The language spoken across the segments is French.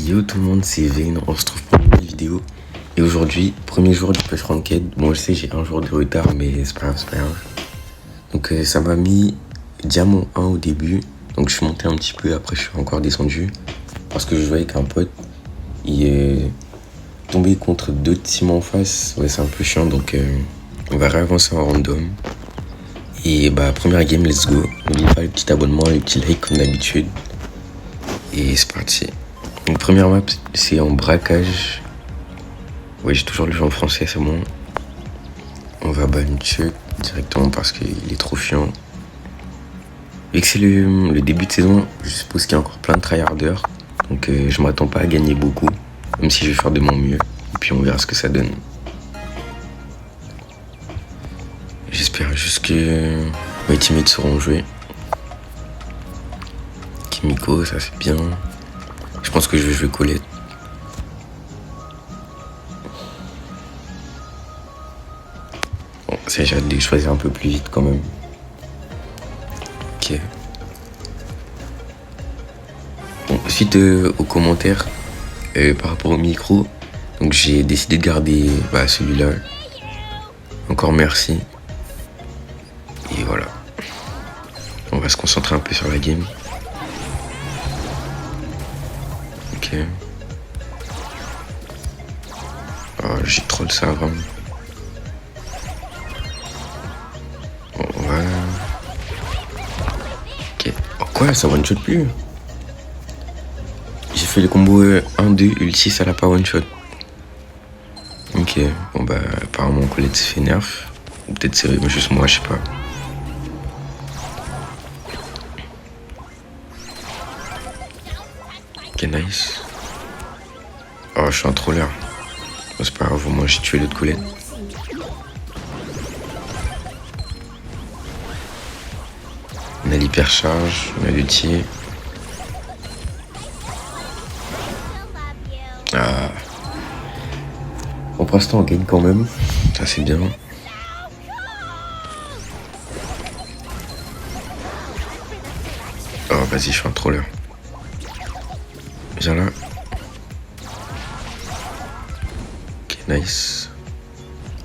Yo tout le monde, c'est Vayne, on se retrouve pour une nouvelle vidéo. Et aujourd'hui, premier jour du push ranked. Bon, je sais, j'ai un jour de retard, mais c'est pas grave, c'est pas grave. Donc ça m'a mis diamant 1 au début. Donc je suis monté un petit peu, après je suis encore descendu. Parce que je voyais qu'un pote, il est tombé contre deux teams en face. Ouais, c'est un peu chiant, donc on va réavancer en random. Et bah, première game, let's go. N'oubliez pas le petit abonnement, le petit like comme d'habitude. Et c'est parti. Donc première map, c'est en braquage. Ouais, j'ai toujours le jeu en français, c'est bon. On va ban Chuck directement parce qu'il est trop chiant. Vu que c'est le début de saison, je suppose qu'il y a encore plein de tryharders. Donc je m'attends pas à gagner beaucoup, même si je vais faire de mon mieux. Et puis on verra ce que ça donne. J'espère juste que mes teammates sauront jouer. Kimiko, ça c'est bien. Je pense que je vais jouer Colette. Bon, j'ai hâte de choisir un peu plus vite quand même. Ok. Bon, suite aux commentaires par rapport au micro, donc j'ai décidé de garder celui-là. Encore merci. Et voilà. On va se concentrer un peu sur la game. Ok. Oh, j'ai trop de ça vraiment. Bon, voilà. Ok. Oh, quoi, ça one shot plus? J'ai fait le combo 1-2, ulti, ça l'a pas one shot. Ok. Bon bah, apparemment Colette s'est fait nerf. Ou peut-être c'est juste moi, je sais pas. Ok, nice. Oh, je suis un troller. Bon, c'est pas grave, moi j'ai tué l'autre Colette. On a l'hypercharge, on a l'ulti. Ah. Bon, pour l'instant on gagne quand même. Ça c'est bien. Oh, vas-y, je suis un troller. Viens là. Ok, nice.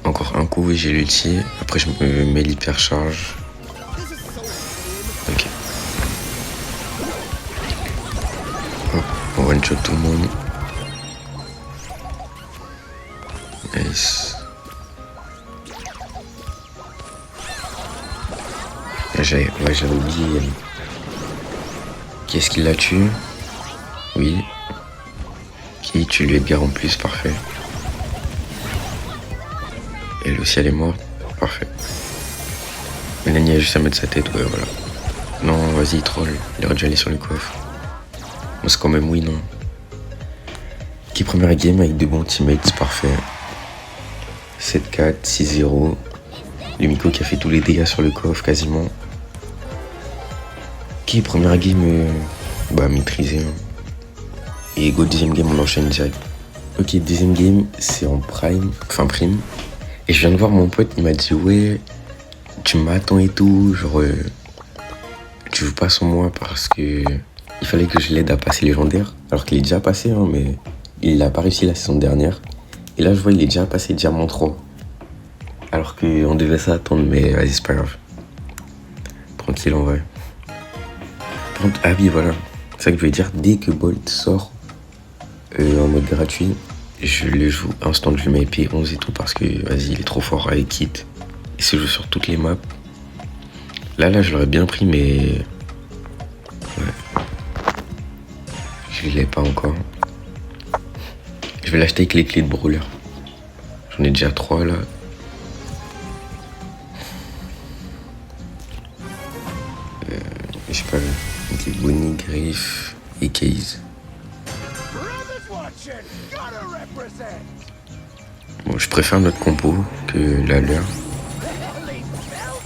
Encore un coup et j'ai l'ulti. Après, je me mets l'hypercharge. Ok. Hop, on one shot tout le monde. Nice. J'avais oublié. Qui est-ce qui l'a tué? Oui. Qui tue le Edgar en plus, parfait. Elle aussi, elle est morte, parfait. Mélanie a juste à mettre sa tête, ouais, voilà. Non, vas-y, troll, il aurait dû aller sur le coffre. Bon, c'est quand même oui, non. Qui première game avec de bons teammates, c'est parfait. 7-4, 6-0. Le Miko qui a fait tous les dégâts sur le coffre, quasiment. Qui première game, maîtrisée. Et go deuxième game, on enchaîne direct. Ok, deuxième game, c'est en prime. Et je viens de voir mon pote, il m'a dit ouais, tu m'attends et tout, genre tu joues pas sans moi parce que il fallait que je l'aide à passer légendaire. Alors qu'il est déjà passé, hein, mais il n'a pas réussi la saison dernière. Et là je vois il est déjà passé diamant 3. Alors qu'on devait s'attendre, mais vas-y, c'est pas grave. Tranquille en vrai. Ah oui, voilà. C'est ça que je voulais dire, dès que Bolt sort en mode gratuit, je le joue instant, je lui mets épée 11 et tout parce que vas-y, il est trop fort avec Kit. Il se joue sur toutes les maps. Là, je l'aurais bien pris, mais ouais. Je l'ai pas encore. Je vais l'acheter avec les clés de brawler. J'en ai déjà 3 là. Je sais pas, avec les Bonnie, Griff et Case. Bon, je préfère notre compo que la leur.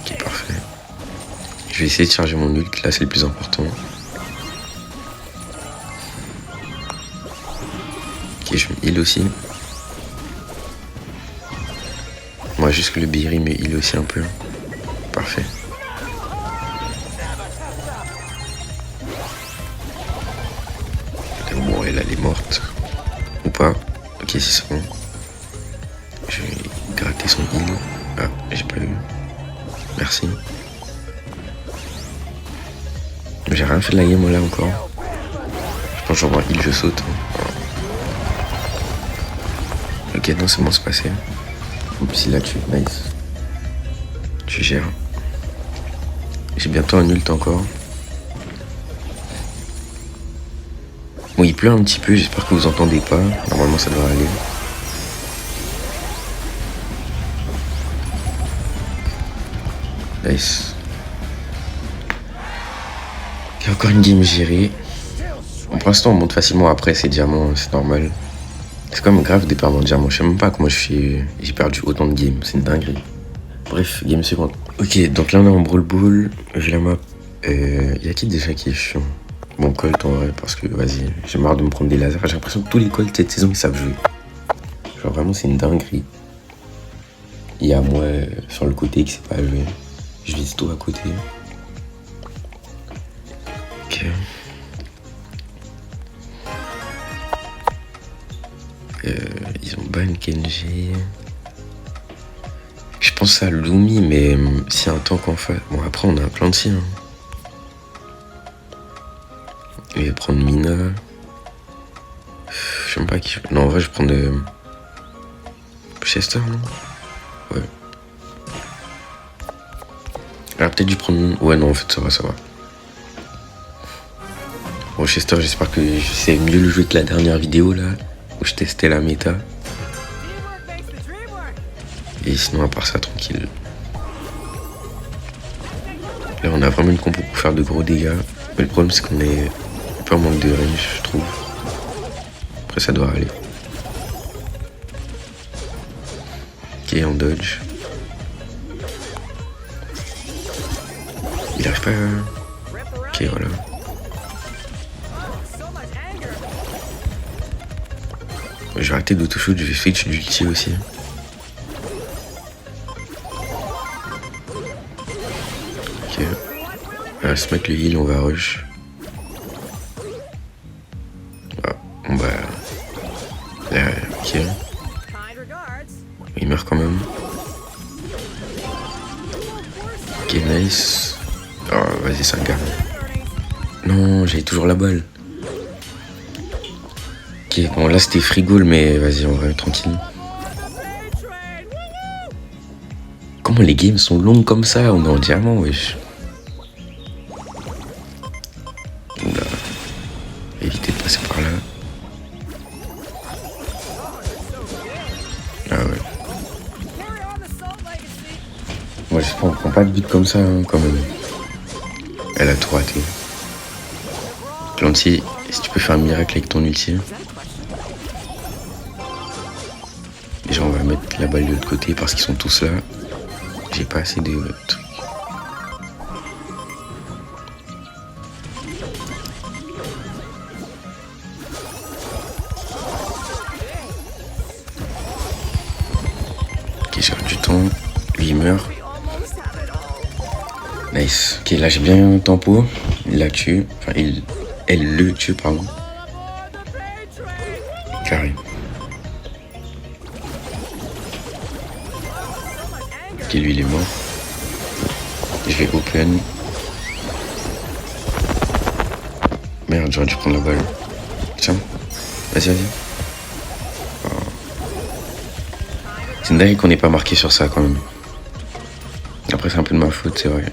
Qui est parfait. Je vais essayer de charger mon ult, là c'est le plus important. Ok, je me heal aussi. Moi, juste que le Beery me heal aussi un peu. Parfait. Bon, elle est morte. peut-être. Ou pas. Ok, si c'est bon. Je vais gratter son heal. Ah, j'ai pas eu. Merci. J'ai rien fait de la game là encore. Je pense que j'envoie un heal, je saute. Ok, non, c'est bon, c'est passé. Oups, il l'a tué, nice. Tu gères. J'ai bientôt un ult encore. Bon, il pleut un petit peu, j'espère que vous entendez pas. Normalement, ça devrait aller. Nice. Il y a encore une game gérée. Bon, pour l'instant, on monte facilement après ces diamants, c'est normal. C'est quand même grave des pertes en diamant. Je sais même pas comment j'ai perdu autant de games. C'est une dinguerie. Bref, game suivante. Ok, donc là on est en Brawl Ball. J'ai la map. Y'a qui déjà qui est chiant? Bon, Colt en vrai, parce que vas-y, j'ai marre de me prendre des lasers. J'ai l'impression que tous les Colts cette saison ils savent jouer. Genre vraiment, c'est une dinguerie. Il y a moi sur le côté qui sait pas jouer. Je vise tout à côté. Ok. Ils ont ban Kenji. Je pense à Lumi, mais s'il y a un tank en face. Bon, après, on a plein de siens. Je vais prendre Mina. Je sais même pas qui. Non, en vrai, je vais prendre Chester, non? Ouais. Alors, peut-être dû prendre. Ouais, non, en fait, ça va, ça va. Bon, Chester, j'espère que je sais mieux le jouer que la dernière vidéo là, où je testais la méta. Et sinon, à part ça, tranquille. Là, on a vraiment une compo pour faire de gros dégâts. Mais le problème, c'est qu'on est un peu en manque de range, je trouve. Après, ça doit aller. Ok, on dodge. Il arrive pas à... Ok, voilà. Je vais arrêter d'auto-shoot, je vais switch d'ulti aussi. Ok. On va se mettre le heal, on va rush. Ah, on va... Là, ok. Il meurt quand même. Ok, nice. Oh, vas-y, ça garde. Non, j'avais toujours la balle. Ok, bon là c'était free goal, mais vas-y, en vrai, tranquille. Comment les games sont longues comme ça? On est en diamant, wesh. Oula. Éviter de passer par là. Ah ouais. Moi j'espère qu'on prend pas de but comme ça, hein, quand même. Elle a tout raté. Plantier, si tu peux faire un miracle avec ton ulti. Déjà on va mettre la balle de l'autre côté parce qu'ils sont tous là. J'ai pas assez de trucs. Ok, j'ai du temps. Lui il meurt. Nice. Ok, là j'ai bien un tempo. Il la tue. Enfin, elle le tue, pardon. Carré. Ok, lui il est mort. Je vais open. Merde, j'aurais dû prendre la balle. Tiens, vas-y, vas-y. Oh. C'est une dingue qu'on n'ait pas marqué sur ça quand même. Après, c'est un peu de ma faute, c'est vrai.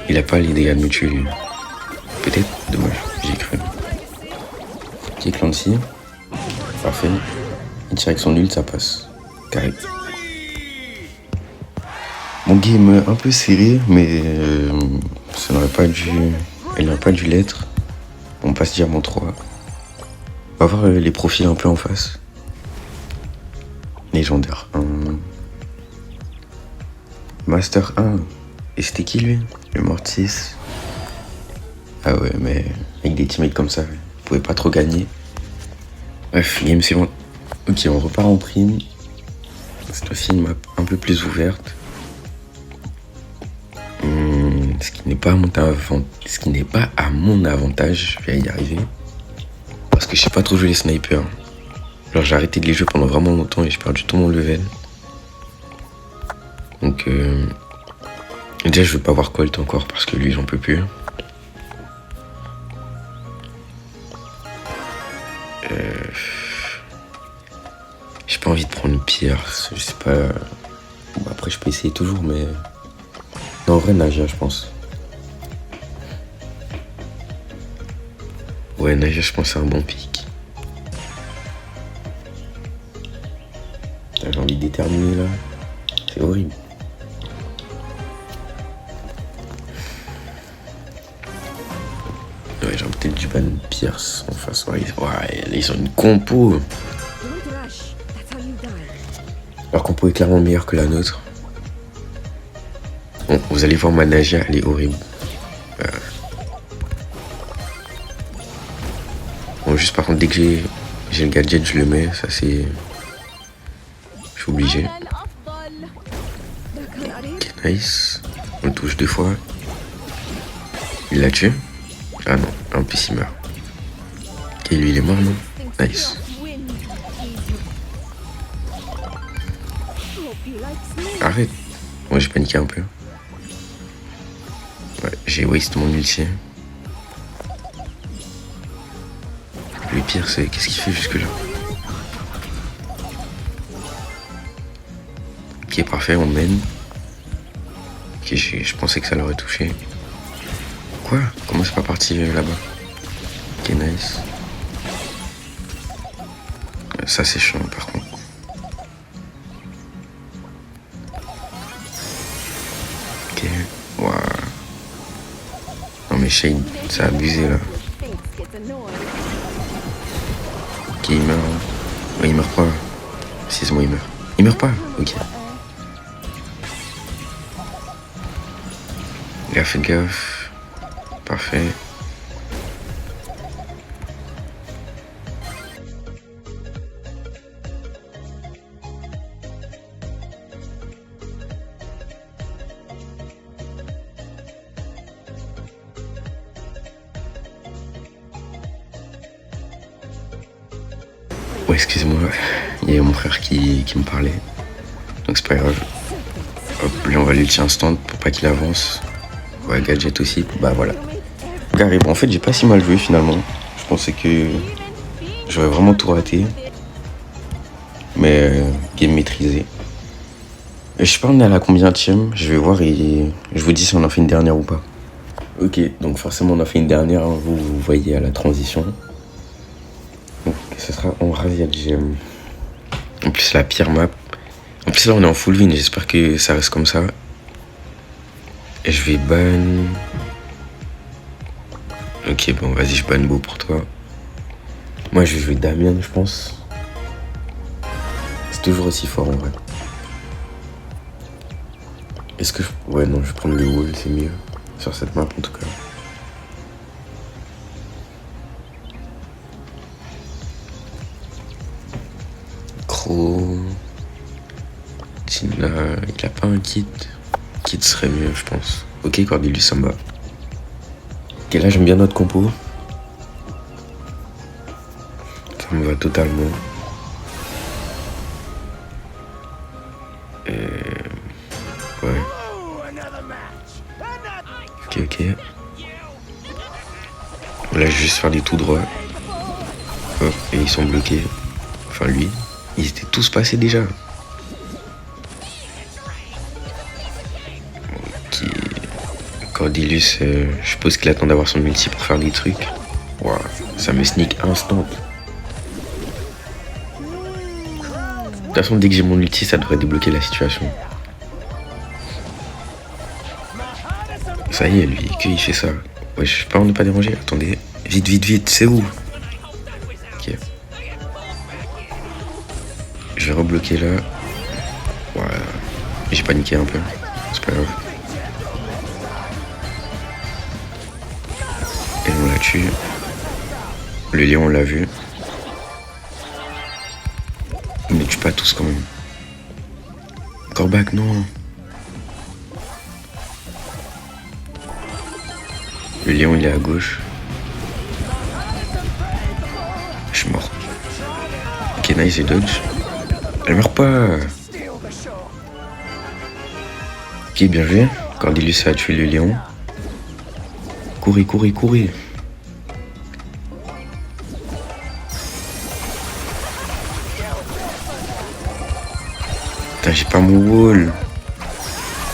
Il a pas les dégâts de me tuer, lui. Peut-être, dommage, j'ai cru. Ok, Clancy. Parfait. Il tire avec son ult, ça passe. Carré. Mon game un peu serré, mais ça n'aurait pas dû. Elle n'aurait pas dû l'être. On passe diamant 3. On va voir les profils un peu en face. Légendaire 1. Master 1. Et c'était qui lui? Le Mortis. Ah ouais, mais avec des teammates comme ça, vous pouvez pas trop gagner. Bref, game suivant. Ok, on repart en prime. Cette fois-ci, une map un peu plus ouverte. Ce qui n'est pas à mon avantage, je vais y arriver. Parce que je sais pas trop jouer les snipers. Alors j'ai arrêté de les jouer pendant vraiment longtemps et j'ai perdu tout mon level. Donc déjà je vais pas avoir Colt encore parce que lui j'en peux plus. J'ai pas envie de prendre Pierce, je sais pas. Bon, après je peux essayer toujours mais. Non en vrai Naja je pense. Ouais Naja je pense que c'est un bon pick. J'ai envie d'éternuer là. C'est horrible. Ouais, j'ai peut-être du ban Pierce en face. Ouais, ils ont une compo. Leur compo est clairement meilleure que la nôtre. Bon, vous allez voir ma Naja, elle est horrible. Bon, juste par contre, dès que j'ai le gadget, je le mets. Ça, c'est. Je suis obligé. Ok, nice. On le touche 2 fois. Il l'a tué. Ah non, en plus il meurt. Ok, lui il est mort, non? Nice. Arrête. Moi j'ai paniqué un peu. Ouais, j'ai waste mon ulti. Le pire c'est qu'est-ce qu'il fait jusque là. Ok, parfait, on mène. Ok, je pensais que ça l'aurait touché. Quoi? Comment c'est pas parti là-bas? Ok, nice. Ça c'est chiant par contre. Ok, waouh. Non mais Shade, ça a abusé là. Ok, il meurt. Ouais, il meurt pas. Si c'est moi, il meurt. Il meurt pas? Ok. Gaffe, faites gaffe. Parfait. Ouais, excusez-moi, il y a mon frère qui me parlait. Donc c'est pas grave. Hop, là on va lui tirer instant pour pas qu'il avance. Ouais, gadget aussi, bah voilà. Carré, bon, en fait j'ai pas si mal joué finalement. Je pensais que j'aurais vraiment tout raté. Mais game maîtrisé. Je sais pas on est à la combienième, je vais voir et je vous dis si on en fait une dernière ou pas. Ok, donc forcément on en fait une dernière, hein, vous voyez à la transition. Donc ce sera en Razia GM. En plus la pire map. En plus là on est en full win, j'espère que ça reste comme ça. Et je vais ban. Ok bon vas-y je ban Beau pour toi. Moi je vais jouer Damien je pense. C'est toujours aussi fort en vrai. Est-ce que je... Ouais non je vais prendre le wall c'est mieux. Sur cette map en tout cas. Crow. Tina, il a pas un kit. Kit serait mieux je pense. Ok Cordelius ça me va. Ok là j'aime bien notre compo. Ça me va totalement. Ouais. Ok. Là je vais juste faire des tout droits. Hop, et ils sont bloqués. Enfin lui. Ils étaient tous passés déjà. Ok. Cordelius, je suppose qu'il attend d'avoir son multi pour faire des trucs. Waouh, ça me sneak instant. De toute façon, dès que j'ai mon ulti, ça devrait débloquer la situation. Ça y est, lui, qu'il fait ça. Ouais, je sais pas, on n'est pas dérangé. Attendez, vite, c'est où? Ok. Je vais rebloquer là. Voilà. J'ai paniqué un peu. C'est pas grave. Et on l'a tué. Le lion, on l'a vu. Il ne tue pas tous quand même. Corbac, non. Le lion, il est à gauche. Je suis mort. Ok, nice, j'ai dodge. Elle meurt pas. Ok, bien joué. Cordelius a tué le lion. Courez, courez, courez. Putain, j'ai pas mon wall.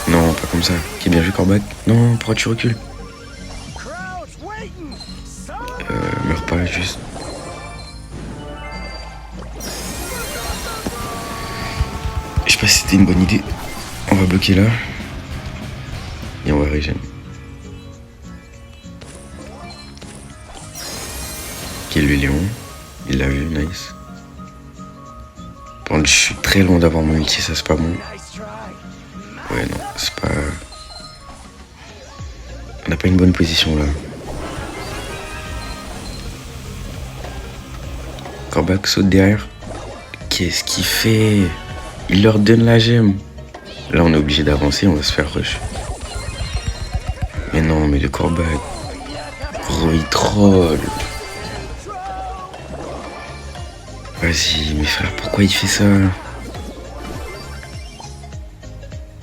Non, pas comme ça. Ok, bien joué, Corbac. Non, pourquoi tu recules? Meurs pas, juste. Je sais pas si c'était une bonne idée. On va bloquer là. Et on va régénérer. Ok, le lion. Il l'a vu, nice. Par contre, je suis très loin d'avoir mon ulti, ça c'est pas bon. Ouais, non, c'est pas... On n'a pas une bonne position là. Corbac saute derrière. Qu'est-ce qu'il fait? Il leur donne la gemme. Là, on est obligé d'avancer, on va se faire rush. Mais non, mais le Corbac... Gros, il troll. Vas-y, mes frères, pourquoi il fait ça?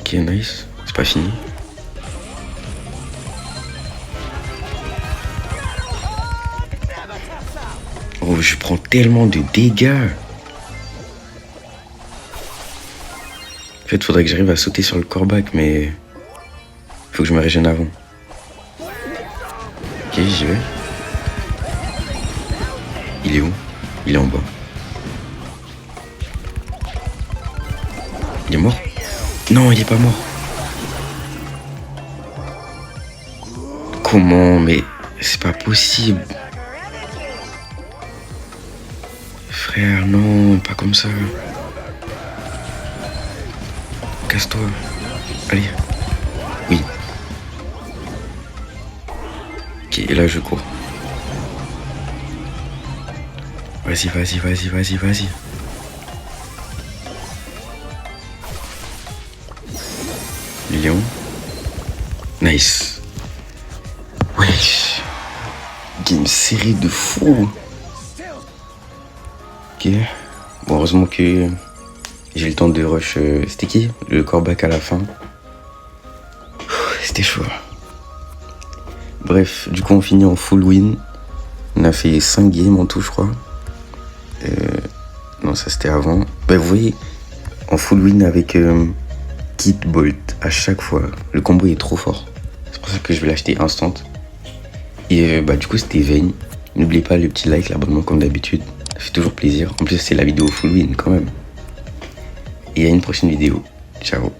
Ok, nice. C'est pas fini. Oh, je prends tellement de dégâts. En fait, faudrait que j'arrive à sauter sur le Corbac, mais... Faut que je me régène avant. Ok, j'y vais. Il est où? Il est en bas. Il est mort? Non, il est pas mort. Comment? Mais c'est pas possible. Frère, non, pas comme ça. Casse-toi. Allez. Oui. Ok, et là je cours. Vas-y, vas-y, vas-y, vas-y, vas-y. Lion. Nice. Wesh. Game serré de fou. Ok. Bon, heureusement que j'ai le temps de rush. C'était qui? Le Corbac à la fin. C'était chaud. Bref, du coup on finit en full win. On a fait 5 games en tout, je crois. Non, ça c'était avant. Bah, vous voyez, en full win avec Kit Bolt à chaque fois. Le combo est trop fort. C'est pour ça que je vais l'acheter instant. Et bah du coup c'était Vayne. N'oubliez pas le petit like, l'abonnement comme d'habitude. Ça fait toujours plaisir. En plus c'est la vidéo full win quand même. Et à une prochaine vidéo. Ciao.